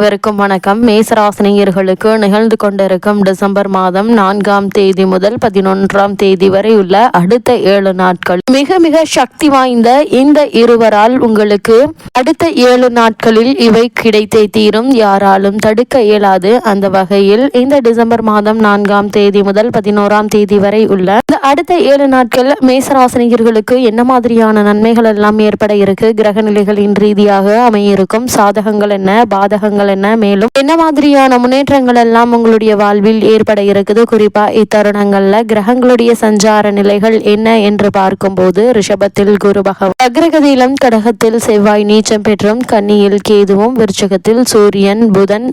வணக்கம். மேசராசினியர்களுக்கு நிகழ்ந்து கொண்டிருக்கும் டிசம்பர் மாதம் 4ஆம் தேதி முதல் 11ஆம் தேதி வரை உள்ள அடுத்த 7 நாட்கள் மிக மிக சக்தி வாய்ந்த இந்த இருவரால் உங்களுக்கு அடுத்த 7 நாட்களில் இவை கிடைத்தே தீரும். யாராலும் தடுக்க இயலாது. அந்த வகையில் இந்த டிசம்பர் மாதம் 4ஆம் தேதி முதல் 11ஆம் தேதி வரை உள்ள இந்த அடுத்த 7 நாட்கள் மேசராசினியர்களுக்கு என்ன மாதிரியான நன்மைகள் எல்லாம் ஏற்பட இருக்கு, கிரக நிலைகளின் ரீதியாக அமையிருக்கும் சாதகங்கள் என்ன, பாதகங்கள் என்ன, மேலும் என்ன மாதிரியான முன்னேற்றங்கள் எல்லாம் உங்களுடைய வாழ்வில் ஏற்பட இருக்குது, குறிப்பா இத்தருணங்கள்ல கிரகங்களுடைய சஞ்சார நிலைகள் என்ன என்று பார்க்கும்போது ரிஷபத்தில் குரு பகவான், அக்ரகதியிலும் கடகத்தில் செவ்வாய் நீச்சம் பெற்றும், கன்னியில் கேதுவும், விருச்சகத்தில் சூரியன், புதன்,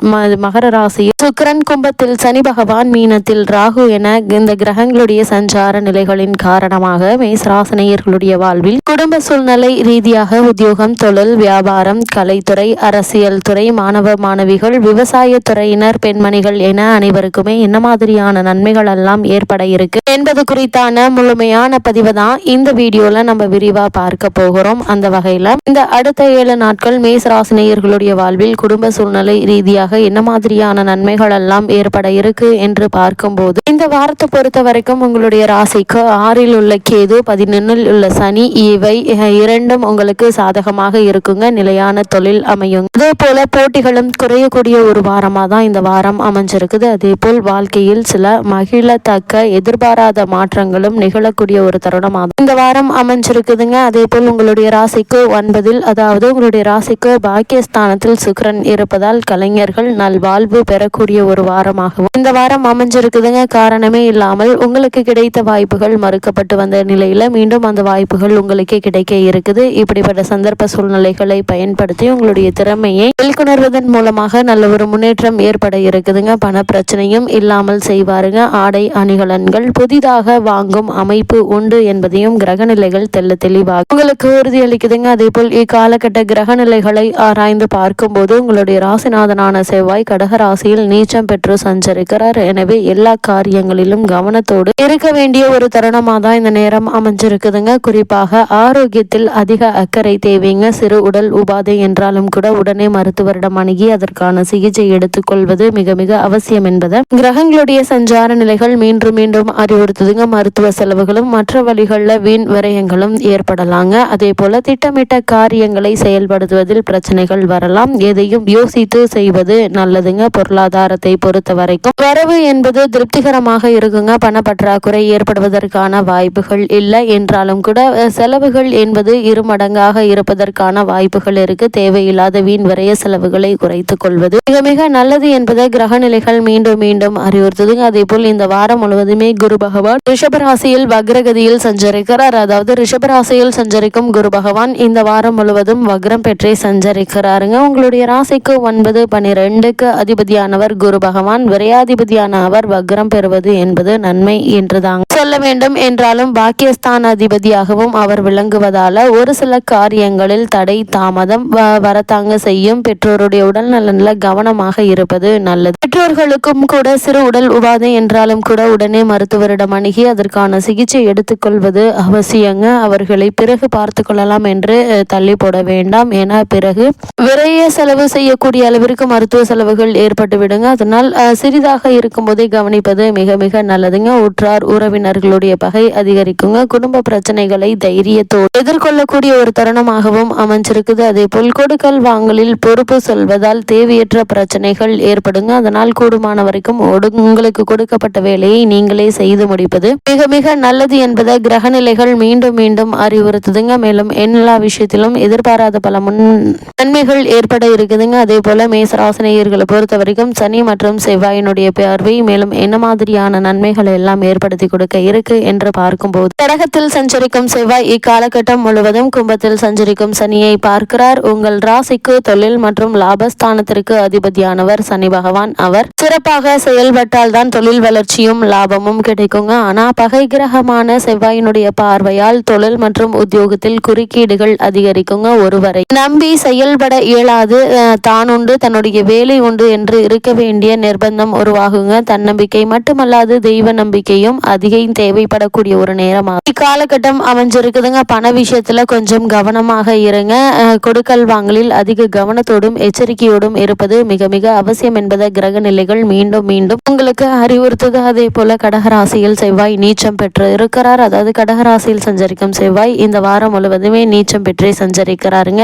மகர ராசியில் சுக்கிரன், கும்பத்தில் சனி பகவான், மீனத்தில் ராகு என இந்த கிரகங்களுடைய சஞ்சார நிலைகளின் காரணமாக மேசராசினியர்களுடைய வாழ்வில் குடும்ப சூழ்நிலை ரீதியாக உத்தியோகம், தொழில், வியாபாரம், கலைத்துறை, அரசியல் துறை, மாணவ மாணவிகள், விவசாய துறையினர், பெண்மணிகள் என அனைவருக்குமே என்ன மாதிரியான நன்மைகள் எல்லாம் ஏற்பட இருக்கு என்பது குறித்தான முழுமையான பதிவு தான் இந்த வீடியோல நம்ம விரிவா பார்க்க போகிறோம். அந்த வகையில இந்த அடுத்த 7 நாட்கள் மேசராசினியர்களுடைய வாழ்வில் குடும்ப சூழ்நிலை ரீதியாக என்ன மாதிரியான நன்மைகள் எல்லாம் ஏற்பட இருக்கு என்று பார்க்கும்போது இந்த வாரத்தை பொறுத்த வரைக்கும் உங்களுடைய ராசிக்கு 6இல் உள்ள கேது, 11இல் உள்ள சனி, இவை இரண்டும் உங்களுக்கு சாதகமாக இருக்குங்க. நிலையான தொழில் அமையும். அதே போல போட்டிகளும் குறையக்கூடிய ஒரு வாரமா தான் இந்த வாரம் அமைஞ்சிருக்குது. அதே போல் வாழ்க்கையில் சில மகிழத்தக்க எதிர்பாராத மாற்றங்களும் நிகழக்கூடிய ஒரு தருணமாக இந்த வாரம் அமைஞ்சிருக்குதுங்க. அதே போல் உங்களுடைய ராசிக்கு 9இல், அதாவது உங்களுடைய ராசிக்கு பாக்கியஸ்தானத்தில் சுக்கிரன் இருப்பதால் கலைஞர்கள் நல்வாழ்வு பெறக்கூடிய ஒரு வாரமாகவும் இந்த வாரம் அமைஞ்சிருக்குதுங்க. காரணமே இல்லாமல் உங்களுக்கு கிடைத்த வாய்ப்புகள் மறுக்கப்பட்டு வந்த நிலையில மீண்டும் அந்த வாய்ப்புகள் உங்களுக்கு கிடைக்க இருக்குது. இப்படிப்பட்ட சந்தர்ப்ப சூழ்நிலைகளை பயன்படுத்தி உங்களுடைய திறமையை வெளிக்கொணர்வதன் மூலமாக நல்ல ஒரு முன்னேற்றம் ஏற்பட இருக்குதுங்க. பண பிரச்சனையும் இல்லாமல் செய்வாருங்க. ஆடை அணிகலன்கள் புதிதாக வாங்கும் அமைப்பு உண்டு என்பதையும் கிரகநிலைகள் தெளிவாக உங்களுக்கு உறுதியளிக்குதுங்க. அதே போல் இக்காலகட்ட கிரகநிலைகளை ஆராய்ந்து பார்க்கும்போது உங்களுடைய ராசிநாதனான செவ்வாய் கடக ராசியில் நீச்சம் பெற்று சஞ்சரிக்கிறார். எனவே எல்லா காரியங்களிலும் கவனத்தோடு இருக்க வேண்டிய ஒரு தருணமாக தான் இந்த நேரம் அமைஞ்சிருக்குதுங்க. குறிப்பாக ஆரோக்கியத்தில் அதிக அக்கறை தேவைங்க. சிறு உடல் உபாதை என்றாலும் கூட உடனே மருத்துவரிடம் அணுகி அதற்கான சிகிச்சை எடுத்துக்கொள்வது மிக மிக அவசியம் என்பதை கிரகங்களுடைய சஞ்சார நிலைகள் மீண்டும் மீண்டும் அறிவுறுத்துதுங்க. மருத்துவ செலவுகளும் மற்ற வழிகளில் வீண் விரயங்களும் ஏற்படலாங்க. அதே போல திட்டமிட்ட காரியங்களை செயல்படுத்துவதில் பிரச்சனைகள் வரலாம். எதையும் யோசித்து செய்வது நல்லதுங்க. பொருளாதாரத்தை பொறுத்த வரைக்கும் வரவு என்பது திருப்திகரமாக இருக்குங்க. பணப்பற்றாக்குறை ஏற்படுவதற்கான வாய்ப்புகள் இல்லை என்றாலும் கூட செலவுகள் என்பது இருமடங்காக இருப்பதற்கான வாய்ப்புகள் இருக்கு. தேவையில்லாத வீண் விரய செலவுகளை குறைத்துக் கொள்வது மிக மிக நல்லது என்பதை கிரகநிலைகள் மீண்டும் மீண்டும் அறிவுறுத்துதுங்க. அதே போல் இந்த வாரம் முழுவதுமே குரு பகவான் ரிஷபராசியில் வக்ரகதியில் சஞ்சரிக்கிறார். அதாவது ரிஷபராசியில் சஞ்சரிக்கும் குரு பகவான் இந்த வாரம் முழுவதும் வக்ரம் பெற்றே சஞ்சரிக்கிறாருங்க. உங்களுடைய ராசிக்கு 9, 12க்கு அதிபதியானவர் குரு பகவான், விரையாதிபதியான அவர் வக்ரம் பெறுவது என்பது நன்மை என்றுதாங்க சொல்ல வேண்டும். என்றாலும் பாக்கியஸ்தான அதிபதியாகவும் அவர் விளங்குவதால ஒரு சில காரியங்களில் தடை தாமதம் வரத்தாங்க செய்யும். பெற்றோருடைய உடல் நலன்ல கவனமாக இருப்பது நல்லது. பெற்றோர்களுக்கும் கூட சிறு உடல் உபாதை என்றாலும் கூட உடனே மருத்துவரிடம் அணுகி அதற்கான சிகிச்சை எடுத்துக்கொள்வது அவசியங்க. அவர்களை பிறகு பார்த்து கொள்ளலாம் என்று தள்ளி போட வேண்டாம். என பிறகு விரைய செலவு செய்யக்கூடிய அளவிற்கு மருத்துவ செலவுகள் ஏற்பட்டு விடுங்க. அதனால் சிறிதாக இருக்கும் போதே கவனிப்பது மிக மிக நல்லதுங்க. உற்றார் உறவினர்களுடைய பகை அதிகரிக்குங்க. குடும்ப பிரச்சனைகளை தைரியத்தோடு எதிர்கொள்ளக்கூடிய ஒரு தருணமாகவும் அமைஞ்சிருக்குது. அதே போல் கொடுக்கல் வாங்கலில் பொறுப்பு சொல்வதால் தேவையற்ற பிரச்சனைகள் ஏற்படுங்க. அதனால் கூடுமான வரைக்கும் உங்களுக்கு கொடுக்கப்பட்ட வேலையை நீங்களே செய்து முடிப்பது மிக மிக நல்லது என்பதை கிரகநிலைகள் மீண்டும் மீண்டும் அறிவுறுத்துதுங்க. மேலும் எல்லா விஷயத்திலும் எதிர்பாராத பல நன்மைகள் ஏற்பட இருக்குதுங்க. அதே போல மேசராசினியர்களை பொறுத்த வரைக்கும் சனி மற்றும் செவ்வாயினுடைய பார்வை மேலும் என்ன மாதிரியான நன்மைகளை எல்லாம் ஏற்படுத்தி கொடுக்க இருக்கு என்று பார்க்கும்போது கடகத்தில் சஞ்சரிக்கும் செவ்வாய் இக்காலகட்டம் முழுவதும் கும்பத்தில் சஞ்சரிக்கும் சனியை பார்க்கிறார். உங்கள் ராசிக்கு தொழில் மற்றும் லாபஸ்தானத்திற்கு அதிபதியானவர் சனி பகவான். அவர் சிறப்பாக செயல்பட்டால் தான் தொழில் வளர்ச்சியும் லாபமும் கிடைக்குங்க. ஆனா பகை கிரகமான செவ்வாயினுடைய பார்வையால் தொழில் மற்றும் உத்தியோகத்தில் குறுக்கீடுகள் அதிகரிக்குங்க. ஒருவரை நம்பி செயல்பட இயலாது. தான் உண்டு தன்னுடைய வேலை உண்டு என்று இருக்க வேண்டிய நிர்பந்தம் உருவாகுங்க. தன்னம்பிக்கை மட்டுமல்லாது தெய்வ நம்பிக்கையும் அதிக தேவைப்படக்கூடிய ஒரு நேரமாக இக்காலகட்டம் அமைஞ்சிருக்குதுங்க. பண விஷயத்துல கொஞ்சம் கவனமாக இருங்க. கொடுக்கல் வாங்கலில் அதிக கவனத்தோடும் எச்சரிக்கையோடும் கவனத்தோடும் இருப்பது மிக மிக அவசியம் என்பதை கிரக நிலைகள் மீண்டும் மீண்டும் உங்களுக்கு அறிவுறுத்தது. அதே போல கடகராசியில் செவ்வாய் நீச்சம் பெற்று இருக்கிறார். அதாவது கடகராசியில் சஞ்சரிக்கும் செவ்வாய் இந்த வாரம் முழுவதுமே நீச்சம் பெற்றே சஞ்சரிக்கிறாருங்க.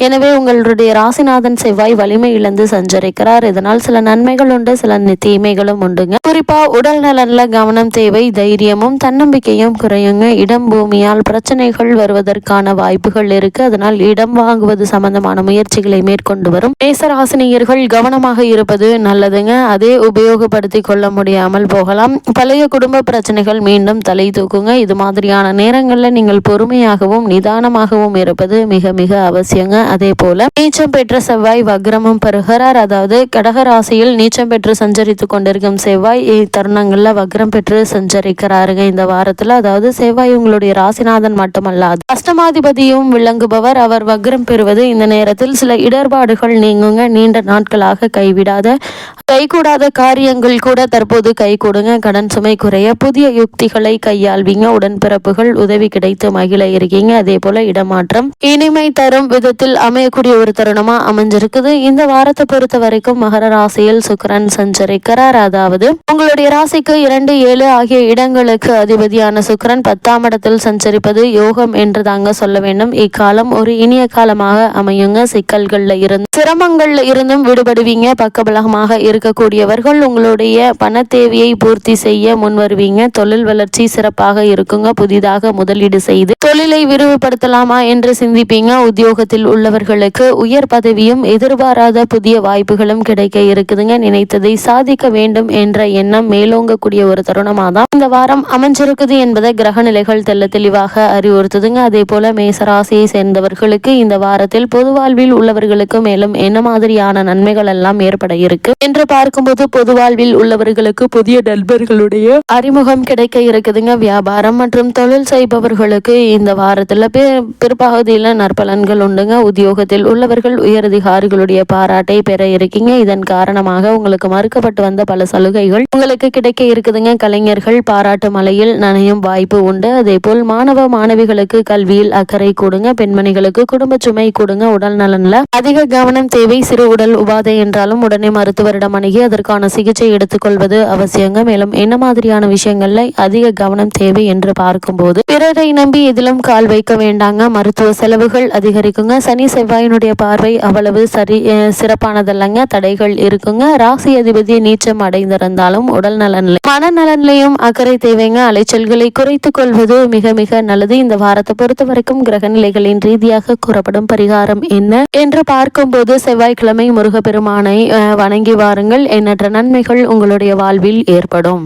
எனவே உங்களுடைய ராசிநாதன் செவ்வாய் வலிமை இழந்து சஞ்சரிக்கிறார். இதனால் சில நன்மைகள் உண்டு, சில தீமைகளும் உண்டுங்க. குறிப்பா உடல் நலன்ல கவனம் தேவை. தைரியமும் தன்னம்பிக்கையும் குறையுங்க. இடம் பூமியால் பிரச்சனைகள் வருவதற்கான வாய்ப்புகள் இருக்கு. அதனால் இடம் வாங்குவது சம்பந்தமான முயற்சிகளை மேற்கொண்டு வரும் மேசராசினியர்கள் கவனமாக இருப்பது நல்லதுங்க. அதே உபயோகப்படுத்திக் கொள்ள முடியாமல் போகலாம். பழைய குடும்ப பிரச்சனைகள் மீண்டும் தலை தூக்குங்க. இது மாதிரியான நேரங்களில் நீங்கள் பொறுமையாகவும் நிதானமாகவும் இருப்பது மிக மிக அவசியங்க. அதே போல நீச்சம் பெற்ற செவ்வாய் வக்ரமும் பெறுகிறார். அதாவது கடகராசியில் நீச்சம் பெற்று சஞ்சரித்துக் கொண்டிருக்கும் செவ்வாய் தருணங்கள்ல வக்ரம் பெற்று சஞ்சரிக்கிறாருங்க இந்த வாரத்துல. அதாவது செவ்வாய் உங்களுடைய ராசிநாதன் மட்டுமல்லாது அஷ்டமாதிபதியும் விளங்குபவர். அவர் வக்ரம் பெறுவது இந்த நேரத்தில் சில இடர்பாடுகள் நீங்குங்க. நீண்ட நாட்களாக கைகூடாத காரியங்கள் கூட தற்போது கைகூடுங்க. கடன் சுமை குறைய புதிய யுக்திகளை கையாள்வீங்க. உடன்பிறப்புகள் உதவி கிடைத்து மகிழ இருக்கீங்க. அதே போல இடமாற்றம் இனிமை தரும் விதத்தில் அமையக்கூடிய ஒரு தருணமா அமைஞ்சிருக்குது. இந்த வாரத்தை பொறுத்த வரைக்கும் மகர ராசியில் சுக்கிரன் சஞ்சரிக்கிறார். அதாவது உங்களுடைய ராசிக்கு 2, 7 ஆகிய இடங்களுக்கு அதிபதியான சுக்கிரன் 10ஆம் இடத்தில் சஞ்சரிப்பது யோகம் என்று தாங்க சொல்ல வேண்டும். இக்காலம் ஒரு இனிய காலமாக அமையுங்க. சிக்கல்கள்ல இருந்து சிரமங்கள்ல இருந்தும் விடுபடுவீங்க. பக்கபலமாக இருக்கக்கூடியவர்கள் உங்களுடைய பண தேவையை பூர்த்தி செய்ய முன் வருவீங்க. தொழில் வளர்ச்சி சிறப்பாக இருக்குங்க. புதிதாக முதலீடு செய்து தொழிலை விரிவுபடுத்தலாமா என்று சிந்திப்பீங்க. உத்தியோகத்தில் உள்ளவர்களுக்கு உயர் பதவியும் எதிர்பாராத புதிய வாய்ப்புகளும் கிடைக்க இருக்குதுங்க. நினைத்ததை சாதிக்க வேண்டும் என்ற எண்ணம் மேலோங்கக்கூடிய ஒரு தருணமாக தான் இந்த வாரம் அமைஞ்சிருக்குது என்பதை கிரக நிலைகள் தெல்ல தெளிவாக அறிவுறுத்துதுங்க. அதே போல மேசராசியை சேர்ந்தவர்களுக்கு இந்த வாரத்தில் பொது வாழ்வில் உள்ளவர்களுக்கு மேலும் என்ன மாதிரியான நன்மைகள் எல்லாம் ஏற்பட இருக்கு என்று பார்க்கும்போது பொது வாழ்வில் உள்ளவர்களுக்கு புதிய நண்பர்களுடைய அறிமுகம் கிடைக்க இருக்குதுங்க. வியாபாரம் மற்றும் தொழில் செய்பவர்களுக்கு இந்த வாரத்துல பிற்பகுதியில நற்பலன்கள் உண்டுங்க. உத்தியோகத்தில் உள்ளவர்கள் உயரதிகாரிகளுடைய பாராட்டை பெற இருக்கீங்க. இதன் காரணமாக உங்களுக்கு மறுக்கப்பட்டு வந்த பல சலுகைகள் உங்களுக்கு கிடைக்க இருக்குதுங்க. கலைஞர்கள் பாராட்டு மலையில் நனையும் வாய்ப்பு உண்டு. அதே போல் மாணவ மாணவிகளுக்கு கல்வியில் அக்கறை கூடுங்க. பெண்மணிகளுக்கு குடும்ப சுமை கூடுங்க. உடல் நலன்ல அதிக கவனம் தேவை. சிறு உடல் உபாதை என்றாலும் உடனே மருத்துவரிடம் அணுகி அதற்கான சிகிச்சை எடுத்துக்கொள்வது அவசியங்க. மேலும் என்ன மாதிரியான விஷயங்கள்ல அதிக கவனம் தேவை என்று பார்க்கும்போது பிறரை நம்பி எதிலும் கால் வைக்க வேண்டாங்க. மருத்துவ செலவுகள் அதிகரிக்குங்க. சனி செவ்வாயினுடைய பார்வை அவ்வளவு சிறப்பானதல்லங்க. தடைகள் இருக்குங்க. ராசி அதிபதி நீச்சம் அடைந்திருந்தாலும் உடல் நலன்ல மனநலன்லையும் அக்கறை தேவைங்க. அலைச்சல்களை குறைத்துக் கொள்வது மிக மிக நல்லது. இந்த வாரத்தை பொறுத்த வரைக்கும் கிரக நிலைகளின் ரீதியாக கூறப்படும் பரிகாரம் என்ன என்று பார்க்கும்போது செவ்வாய்க்கிழமை முருகப்பெருமானை வணங்கி வாருங்கள். எண்ணற்ற நன்மைகள் உங்களுடைய வாழ்வில் ஏற்படும்.